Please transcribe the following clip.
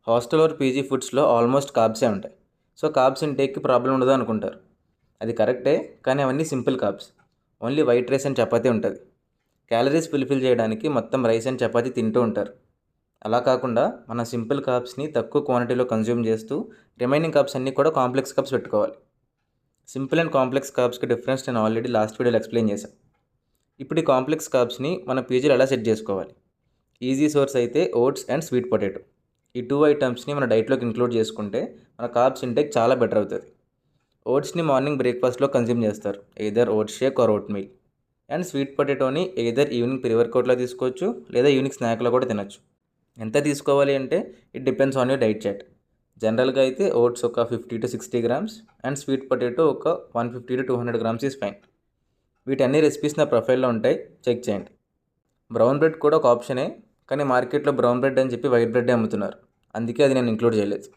Hostel or PG ఫుడ్స్లో almost కార్బ్సే ఉంటాయి. So carbs ఇంటేక్కి problem ఉండదు అనుకుంటారు. అది కరెక్టే, కానీ అవన్నీ simple carbs. Only white rice and chapati ఉంటుంది. క్యాలరీస్ ఫుల్ఫిల్ చేయడానికి మొత్తం రైస్ అండ్ చపాతీ తింటూ ఉంటారు. అలా కాకుండా మన సింపుల్ కార్బ్స్ని తక్కువ క్వాంటిటీలో కన్జ్యూమ్ చేస్తూ రిమైనింగ్ కార్బ్స్ అన్నీ కూడా కాంప్లెక్స్ కార్బ్స్ పెట్టుకోవాలి. సింపుల్ అండ్ కాంప్లెక్స్ కార్బ్స్కి డిఫరెన్స్ నేను ఆల్రెడీ లాస్ట్ వీడియోలో ఎక్స్ప్లెయిన్ చేశాను. ఇప్పుడు ఈ కాంప్లెక్స్ కార్బ్స్ని మన పీజీలో ఎలా సెట్ చేసుకోవాలి? ఈజీ సోర్స్ అయితే ఓట్స్ అండ్ స్వీట్ పొటాటో. ఈ 2 ఐటమ్స్ని మన డైట్లోకి ఇంక్లూడ్ చేసుకుంటే మన కార్బ్స్ ఇంటేక్ చాలా బెటర్ అవుతుంది. ఓట్స్ని మార్నింగ్ బ్రేక్ఫాస్ట్లో కన్జ్యూమ్ చేస్తారు, either oats shake or oatmeal. And sweet పొటాటోని ఎయిదర్ ఈవినింగ్ ప్రీ వర్కౌట్లో తీసుకోవచ్చు, లేదా ఈవినింగ్ స్నాక్లో కూడా తినచ్చు. ఎంత తీసుకోవాలి అంటే it depends on your diet chart. జనరల్గా అయితే ఓట్స్ ఒక 50 to 60 grams and sweet potato ఒక 150 to 200 గ్రామ్స్ ఈజ్ ఫైన్. వీటన్ని రెసిపీస్ నా ప్రొఫైల్లో ఉంటాయి, చెక్ చేయండి. బ్రౌన్ బ్రెడ్ కూడా ఒక ఆప్షనే, కానీ మార్కెట్లో బ్రౌన్ బ్రెడ్ అని చెప్పి వైట్ బ్రెడ్ అమ్ముతున్నారు, అందుకే అది నేను ఇంక్లూడ్ చేయలేదు.